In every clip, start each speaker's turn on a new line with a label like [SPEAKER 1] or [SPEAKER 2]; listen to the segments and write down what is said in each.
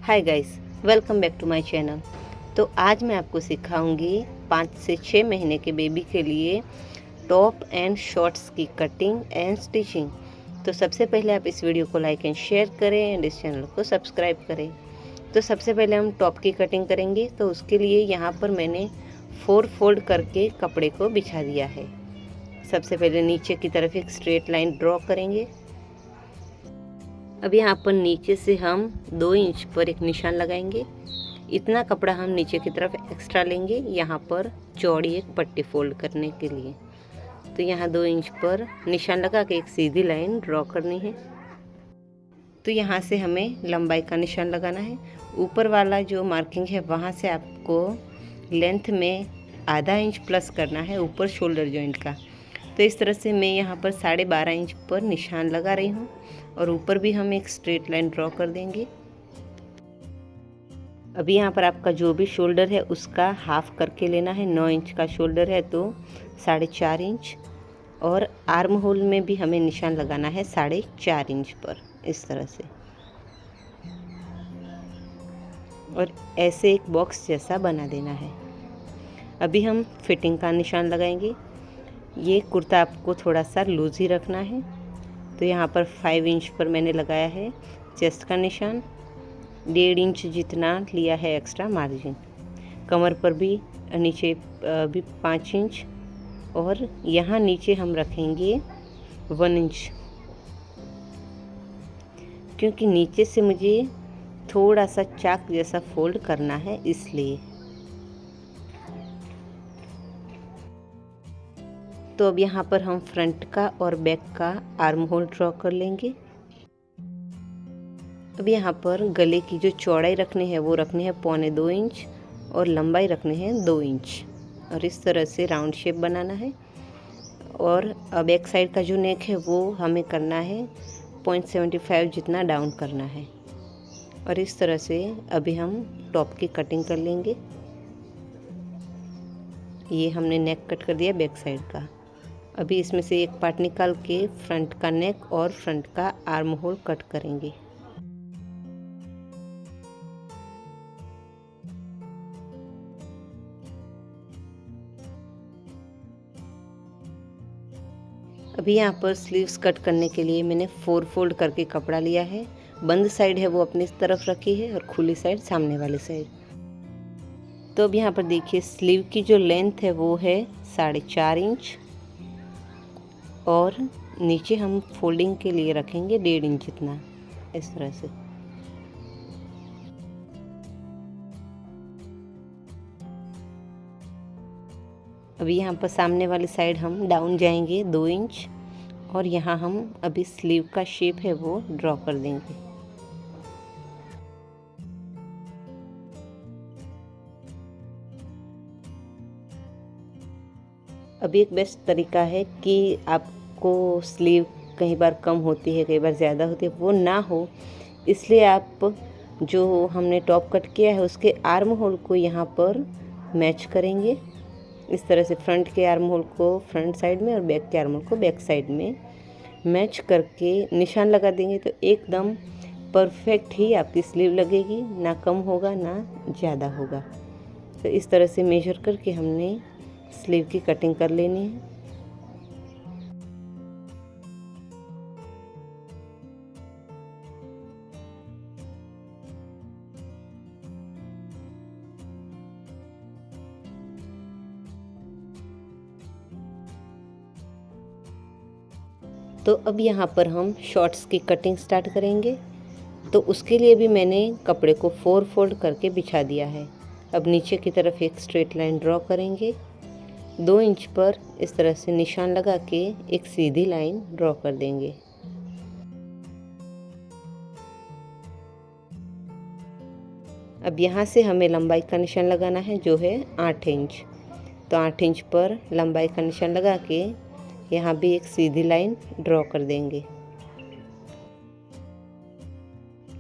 [SPEAKER 1] Hi guys, welcome back to my channel. तो आज मैं आपको सिखाऊंगी 5 से 6 महीने के बेबी के लिए टॉप एंड शॉर्ट्स की कटिंग एंड स्टिचिंग। तो सबसे पहले आप इस वीडियो को लाइक एंड शेयर करें एंड इस चैनल को सब्सक्राइब करें। तो सबसे पहले हम टॉप की कटिंग करेंगे। तो उसके लिए यहाँ पर मैंने 4 फोल्ड करके कपड़े को बिछा दिया है। सबसे पहले नीचे की तरफ एक स्ट्रेट लाइन ड्रॉ करेंगे। अब यहाँ पर नीचे से हम 2 इंच पर एक निशान लगाएंगे। इतना कपड़ा हम नीचे की तरफ एक्स्ट्रा लेंगे यहाँ पर चौड़ी एक पट्टी फोल्ड करने के लिए। तो यहाँ 2 इंच पर निशान लगा के एक सीधी लाइन ड्रॉ करनी है। तो यहाँ से हमें लंबाई का निशान लगाना है। ऊपर वाला जो मार्किंग है वहाँ से आपको लेंथ में आधा इंच प्लस करना है ऊपर शोल्डर जॉइंट का। तो इस तरह से मैं यहाँ पर 12.5 इंच पर निशान लगा रही हूँ और ऊपर भी हम एक स्ट्रेट लाइन ड्रॉ कर देंगे। अभी यहाँ पर आपका जो भी शोल्डर है उसका हाफ करके लेना है। 9 इंच का शोल्डर है तो 4.5 इंच, और आर्म होल में भी हमें निशान लगाना है 4.5 इंच पर, इस तरह से। और ऐसे एक बॉक्स जैसा बना देना है। अभी हम फिटिंग का निशान लगाएंगे। ये कुर्ता आपको थोड़ा सा लूज ही रखना है। तो यहाँ पर 5 इंच पर मैंने लगाया है चेस्ट का निशान। 1.5 इंच जितना लिया है एक्स्ट्रा मार्जिन। कमर पर भी नीचे भी 5 इंच, और यहाँ नीचे हम रखेंगे 1 इंच, क्योंकि नीचे से मुझे थोड़ा सा चाक जैसा फोल्ड करना है इसलिए। तो अब यहाँ पर हम फ्रंट का और बैक का आर्म होल ड्रॉ कर लेंगे। अब यहाँ पर गले की जो चौड़ाई रखनी है वो रखनी है 1.25 इंच और लंबाई रखनी है 2 इंच, और इस तरह से राउंड शेप बनाना है। और बैक साइड का जो नेक है वो हमें करना है 0.75 जितना डाउन करना है। और इस तरह से अभी हम टॉप की कटिंग कर लेंगे। ये हमने नेक कट कर दिया बैक साइड का। अभी इसमें से एक पार्ट निकाल के फ्रंट का नेक और फ्रंट का आर्म होल कट करेंगे। अभी यहाँ पर स्लीव्स कट करने के लिए मैंने 4 फोल्ड करके कपड़ा लिया है। बंद साइड है वो अपनी तरफ रखी है और खुली साइड सामने वाली साइड। तो अब यहाँ पर देखिए स्लीव की जो लेंथ है वो है 4.5 इंच, और नीचे हम फोल्डिंग के लिए रखेंगे 1.5 इंच जितना, इस तरह से। अभी यहाँ पर सामने वाली साइड हम डाउन जाएंगे 2 इंच, और यहाँ हम अभी स्लीव का शेप है वो ड्रॉ कर देंगे। अभी एक बेस्ट तरीका है कि आपको स्लीव कई बार कम होती है, कई बार ज़्यादा होती है, वो ना हो इसलिए आप जो हमने टॉप कट किया है उसके आर्म होल को यहाँ पर मैच करेंगे। इस तरह से फ्रंट के आर्म होल को फ्रंट साइड में और बैक के आर्म होल को बैक साइड में मैच करके निशान लगा देंगे। तो एकदम परफेक्ट ही आपकी स्लीव लगेगी, ना कम होगा ना ज़्यादा होगा। तो इस तरह से मेजर करके हमने स्लीव की कटिंग कर लेनी है। तो अब यहाँ पर हम शॉर्ट्स की कटिंग स्टार्ट करेंगे। तो उसके लिए भी मैंने कपड़े को 4 फोल्ड करके बिछा दिया है। अब नीचे की तरफ एक स्ट्रेट लाइन ड्रॉ करेंगे। 2 इंच पर इस तरह से निशान लगा के एक सीधी लाइन ड्रॉ कर देंगे। अब यहाँ से हमें लंबाई का निशान लगाना है जो है 8 इंच। तो 8 इंच पर लंबाई का निशान लगा के यहाँ भी एक सीधी लाइन ड्रॉ कर देंगे।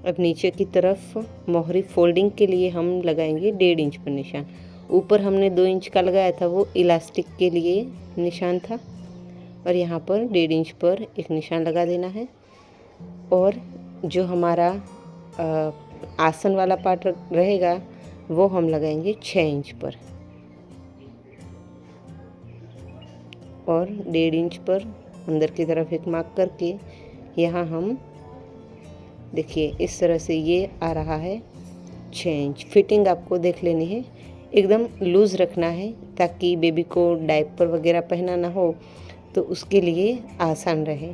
[SPEAKER 1] अब नीचे की तरफ मोहरी फोल्डिंग के लिए हम लगाएंगे 1.5 इंच पर निशान। ऊपर हमने 2 इंच का लगाया था वो इलास्टिक के लिए निशान था, और यहाँ पर 1.5 इंच पर एक निशान लगा देना है। और जो हमारा आसन वाला पार्ट रहेगा वो हम लगाएंगे 6 इंच पर और 1.5 इंच पर अंदर की तरफ एक मार्क करके यहाँ हम देखिए इस तरह से ये आ रहा है 6 इंच। फिटिंग आपको देख लेनी है, एकदम लूज़ रखना है ताकि बेबी को डायपर वगैरह पहना ना हो, तो उसके लिए आसान रहे।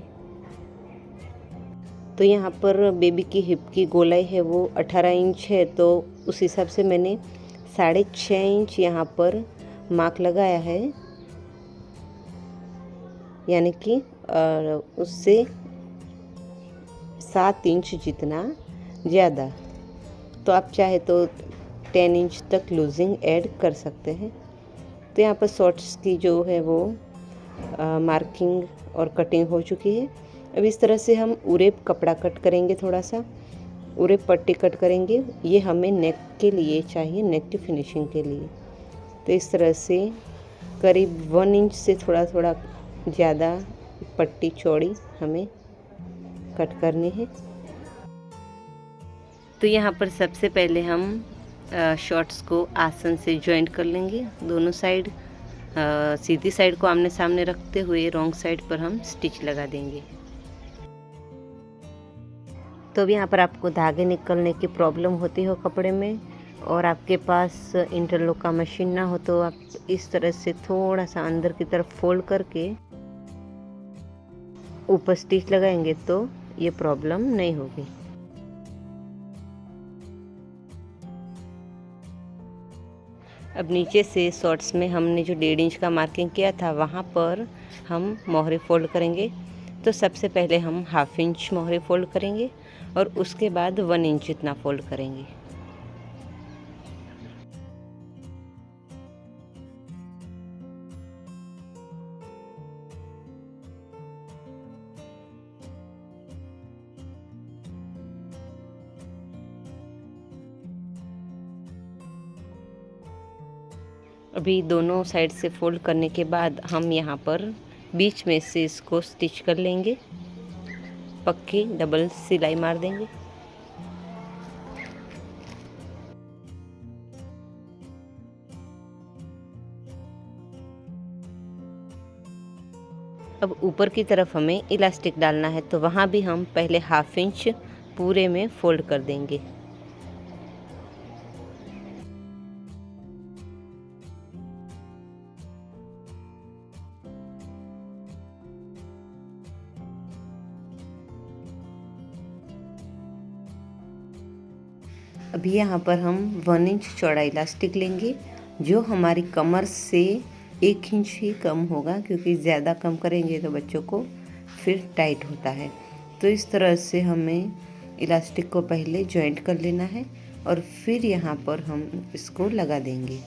[SPEAKER 1] तो यहाँ पर बेबी की हिप की गोलाई है वो 18 इंच है, तो उस हिसाब से मैंने 6.5 इंच यहाँ पर मार्क लगाया है, यानी कि उससे 7 इंच जितना ज़्यादा। तो आप चाहे तो 10 इंच तक लूजिंग ऐड कर सकते हैं। तो यहाँ पर शॉर्ट्स की जो है वो मार्किंग और कटिंग हो चुकी है। अब इस तरह से हम उरेप कपड़ा कट करेंगे, थोड़ा सा उरेप पट्टी कट करेंगे। ये हमें नेक के लिए चाहिए, नेक की फिनिशिंग के लिए। तो इस तरह से करीब 1 इंच से थोड़ा थोड़ा ज़्यादा पट्टी चौड़ी हमें कट करनी है। तो यहाँ पर सबसे पहले हम शॉर्ट्स को आसन से जॉइंट कर लेंगे। दोनों साइड सीधी साइड को आमने सामने रखते हुए रॉन्ग साइड पर हम स्टिच लगा देंगे। तो अब यहाँ पर आपको धागे निकलने की प्रॉब्लम होती हो कपड़े में और आपके पास इंटरलॉक का मशीन ना हो, तो आप इस तरह से थोड़ा सा अंदर की तरफ फोल्ड करके ऊपर स्टिच लगाएंगे तो ये प्रॉब्लम नहीं होगी। अब नीचे से शॉर्ट्स में हमने जो 1.5 इंच का मार्किंग किया था वहाँ पर हम मोहरे फोल्ड करेंगे। तो सबसे पहले हम 1/2 इंच मोहरे फोल्ड करेंगे और उसके बाद 1 इंच इतना फोल्ड करेंगे। अभी दोनों साइड से फोल्ड करने के बाद हम यहाँ पर बीच में से इसको स्टिच कर लेंगे, पक्की डबल सिलाई मार देंगे। अब ऊपर की तरफ हमें इलास्टिक डालना है, तो वहाँ भी हम पहले 1/2 इंच पूरे में फोल्ड कर देंगे। अभी यहाँ पर हम 1 इंच चौड़ा इलास्टिक लेंगे, जो हमारी कमर से 1 इंच ही कम होगा, क्योंकि ज़्यादा कम करेंगे तो बच्चों को फिर टाइट होता है। तो इस तरह से हमें इलास्टिक को पहले जॉइंट कर लेना है और फिर यहाँ पर हम इसको लगा देंगे।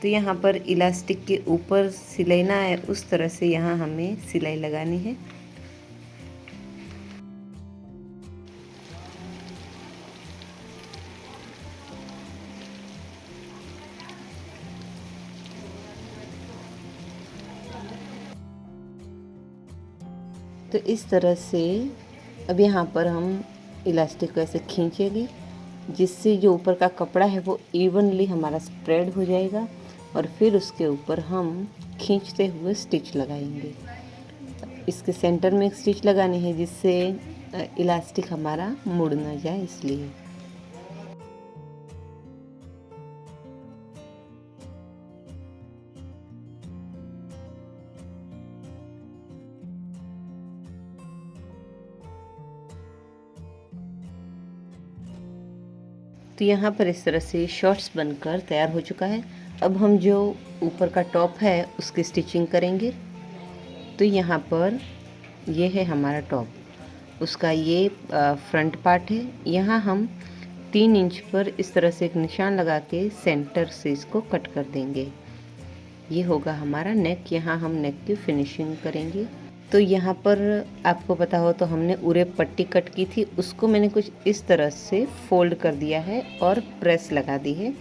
[SPEAKER 1] तो यहाँ पर इलास्टिक के ऊपर सिलाई ना है, उस तरह से यहाँ हमें सिलाई लगानी है। तो इस तरह से अब यहाँ पर हम इलास्टिक को ऐसे खींचेंगे, जिससे जो ऊपर का कपड़ा है वो इवनली हमारा स्प्रेड हो जाएगा और फिर उसके ऊपर हम खींचते हुए स्टिच लगाएंगे। इसके सेंटर में एक स्टिच लगानी है, जिससे इलास्टिक हमारा मुड़ ना जाए, इसलिए। तो यहाँ पर इस तरह से शॉर्ट्स बनकर तैयार हो चुका है। अब हम जो ऊपर का टॉप है उसकी स्टिचिंग करेंगे। तो यहाँ पर ये है हमारा टॉप, उसका ये फ्रंट पार्ट है। यहाँ हम 3 इंच पर इस तरह से एक निशान लगा के सेंटर से इसको कट कर देंगे। ये होगा हमारा नेक। यहाँ हम नेक की फिनिशिंग करेंगे। तो यहाँ पर आपको पता हो तो हमने उरे पट्टी कट की थी, उसको मैंने कुछ इस तरह से फोल्ड कर दिया है और प्रेस लगा दी है,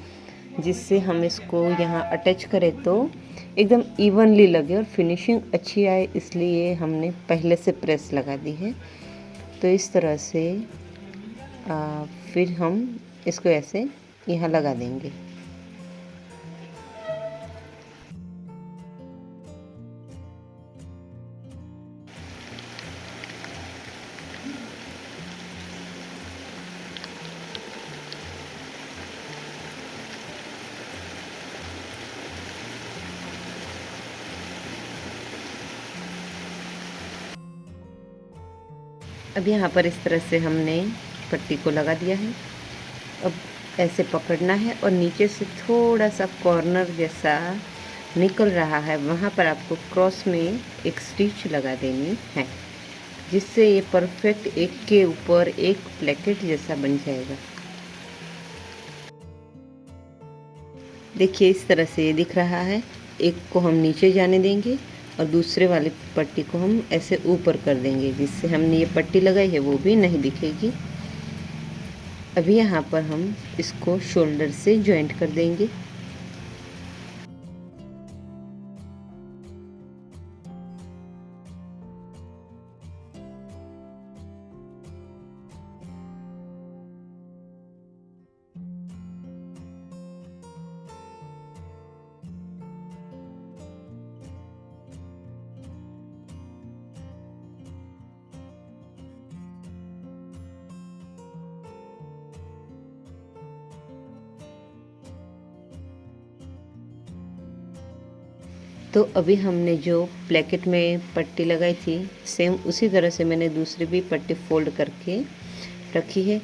[SPEAKER 1] जिससे हम इसको यहाँ अटैच करें तो एकदम इवनली लगे और फिनिशिंग अच्छी आए, इसलिए हमने पहले से प्रेस लगा दी है। तो इस तरह से फिर हम इसको ऐसे यहाँ लगा देंगे। अब यहाँ पर इस तरह से हमने पट्टी को लगा दिया है। अब ऐसे पकड़ना है और नीचे से थोड़ा सा कॉर्नर जैसा निकल रहा है, वहाँ पर आपको क्रॉस में एक स्टिच लगा देनी है, जिससे ये परफेक्ट एक के ऊपर एक प्लेकेट जैसा बन जाएगा। देखिए इस तरह से ये दिख रहा है। एक को हम नीचे जाने देंगे और दूसरे वाली पट्टी को हम ऐसे ऊपर कर देंगे, जिससे हमने ये पट्टी लगाई है वो भी नहीं दिखेगी। अभी यहाँ पर हम इसको शोल्डर से जॉइंट कर देंगे। तो अभी हमने जो प्लेकेट में पट्टी लगाई थी, सेम उसी तरह से मैंने दूसरी भी पट्टी फोल्ड करके रखी है।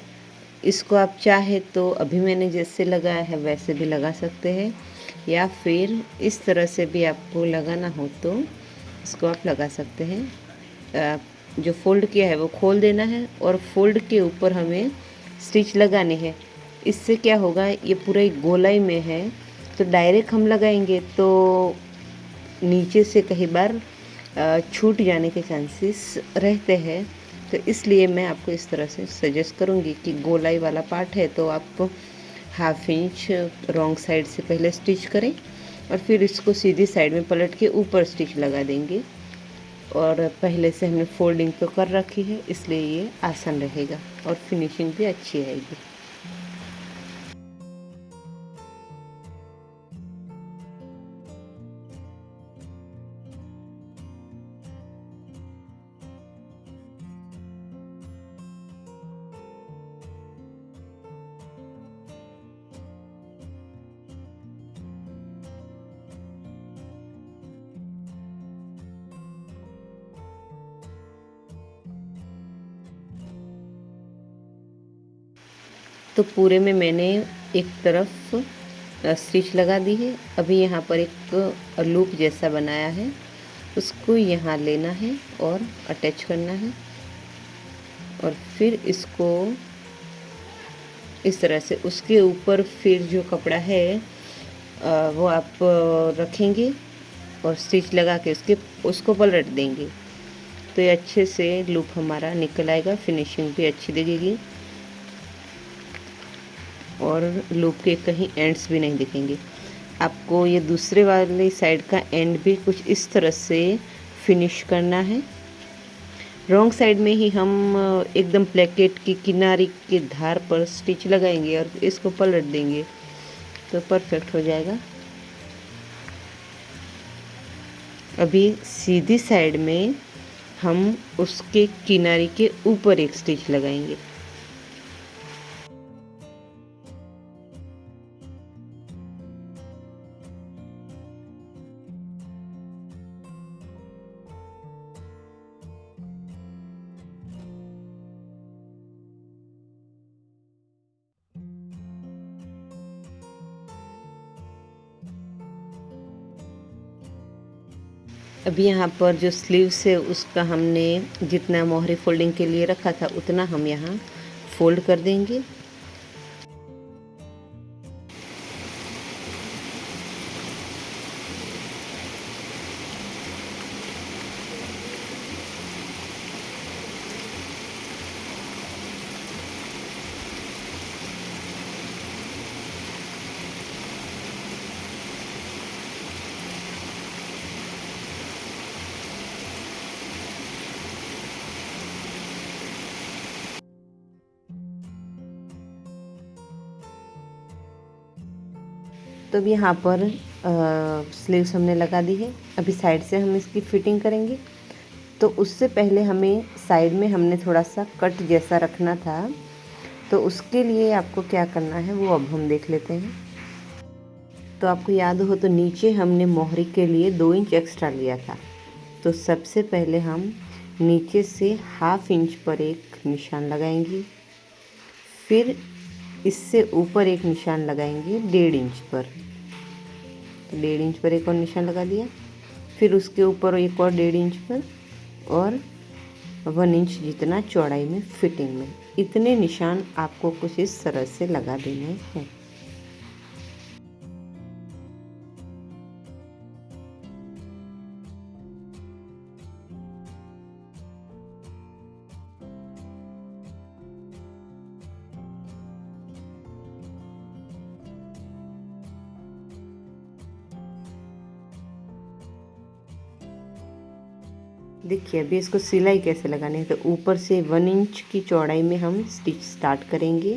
[SPEAKER 1] इसको आप चाहे तो अभी मैंने जैसे लगाया है वैसे भी लगा सकते हैं, या फिर इस तरह से भी आपको लगाना हो तो इसको आप लगा सकते हैं। जो फोल्ड किया है वो खोल देना है और फोल्ड के ऊपर हमें स्टिच लगानी है। इससे क्या होगा, ये पूरा एक गोलाई में है, तो डायरेक्ट हम लगाएंगे तो नीचे से कई बार छूट जाने के चांसेस रहते हैं। तो इसलिए मैं आपको इस तरह से सजेस्ट करूँगी कि गोलाई वाला पार्ट है तो आप हाफ इंच रॉन्ग साइड से पहले स्टिच करें और फिर इसको सीधी साइड में पलट के ऊपर स्टिच लगा देंगे। और पहले से हमने फोल्डिंग तो कर रखी है, इसलिए ये आसान रहेगा और फिनिशिंग भी अच्छी आएगी। तो पूरे में मैंने एक तरफ स्टिच लगा दी है। अभी यहाँ पर एक लूप जैसा बनाया है, उसको यहाँ लेना है और अटैच करना है और फिर इसको इस तरह से उसके ऊपर फिर जो कपड़ा है वो आप रखेंगे और स्टिच लगा के उसको पलट देंगे, तो ये अच्छे से लूप हमारा निकल आएगा, फिनिशिंग भी अच्छी दिखेगी और लूप के कहीं एंड्स भी नहीं दिखेंगे। आपको ये दूसरे वाली साइड का एंड भी कुछ इस तरह से फिनिश करना है। रॉन्ग साइड में ही हम एकदम प्लेकेट की किनारे के धार पर स्टिच लगाएंगे और इसको पलट देंगे तो परफेक्ट हो जाएगा। अभी सीधी साइड में हम उसके किनारे के ऊपर एक स्टिच लगाएंगे। अभी यहाँ पर जो स्लीव्स है उसका हमने जितना मोहरी फोल्डिंग के लिए रखा था उतना हम यहाँ फोल्ड कर देंगे। तो अब यहाँ पर स्लीव्स हमने लगा दी है। अभी साइड से हम इसकी फिटिंग करेंगे। तो उससे पहले हमें साइड में हमने थोड़ा सा कट जैसा रखना था, तो उसके लिए आपको क्या करना है वो अब हम देख लेते हैं। तो आपको याद हो तो नीचे हमने मोहरी के लिए 2 इंच एक्स्ट्रा लिया था। तो सबसे पहले हम नीचे से 1/2 इंच पर एक निशान लगाएंगे, फिर इससे ऊपर एक निशान लगाएंगे 1.5 इंच पर। तो 1.5 इंच पर एक और निशान लगा दिया, फिर उसके ऊपर एक और 1.5 इंच पर, और 1 इंच जितना चौड़ाई में फिटिंग में। इतने निशान आपको कुछ इस तरह से लगा देने हैं। देखिए अभी इसको सिलाई कैसे लगानी है। तो ऊपर से 1 इंच की चौड़ाई में हम स्टिच स्टार्ट करेंगे।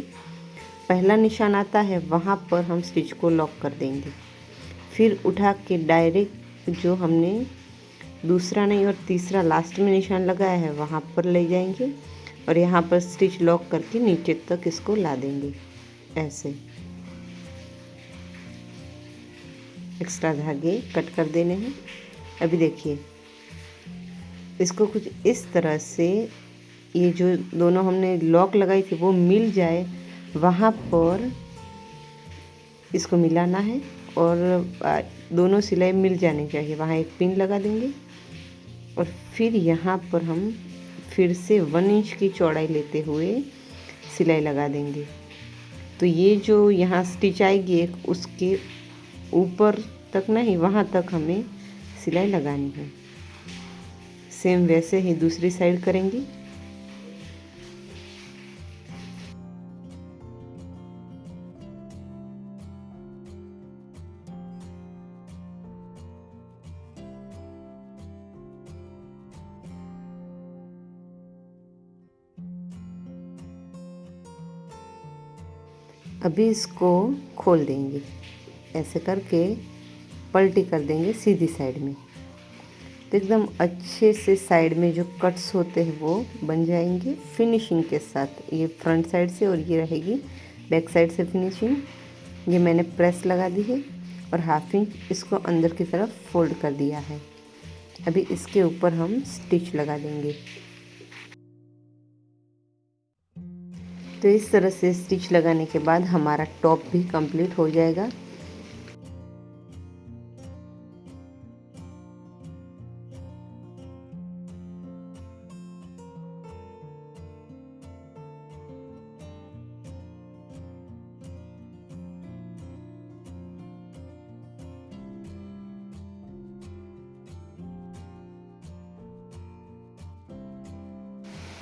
[SPEAKER 1] पहला निशान आता है वहाँ पर हम स्टिच को लॉक कर देंगे, फिर उठा के डायरेक्ट जो हमने दूसरा नहीं और तीसरा लास्ट में निशान लगाया है वहाँ पर ले जाएंगे, और यहाँ पर स्टिच लॉक करके नीचे तक इसको ला देंगे। ऐसे एक्स्ट्रा धागे कट कर देने हैं। अभी देखिए इसको कुछ इस तरह से, ये जो दोनों हमने लॉक लगाई थी वो मिल जाए वहाँ पर इसको मिलाना है, और दोनों सिलाई मिल जानी चाहिए। वहाँ एक पिन लगा देंगे, और फिर यहाँ पर हम फिर से 1 इंच की चौड़ाई लेते हुए सिलाई लगा देंगे। तो ये जो यहाँ स्टिच आएगी एक, उसके ऊपर तक नहीं, वहाँ तक हमें सिलाई लगानी है। सेम वैसे ही दूसरी साइड करेंगे। अभी इसको खोल देंगे, ऐसे करके पलटी कर देंगे सीधी साइड में। तो एकदम अच्छे से साइड में जो कट्स होते हैं वो बन जाएंगे फिनिशिंग के साथ। ये फ्रंट साइड से और ये रहेगी बैक साइड से फिनिशिंग। ये मैंने प्रेस लगा दी है और 1/2 इंच इसको अंदर की तरफ फोल्ड कर दिया है। अभी इसके ऊपर हम स्टिच लगा देंगे। तो इस तरह से स्टिच लगाने के बाद हमारा टॉप भी कंप्लीट हो जाएगा।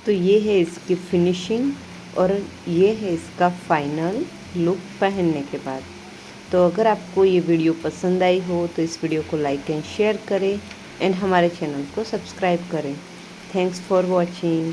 [SPEAKER 1] तो ये है इसकी फिनिशिंग और ये है इसका फाइनल लुक पहनने के बाद। तो अगर आपको ये वीडियो पसंद आई हो तो इस वीडियो को लाइक एंड शेयर करें, एंड हमारे चैनल को सब्सक्राइब करें। Thanks for watching.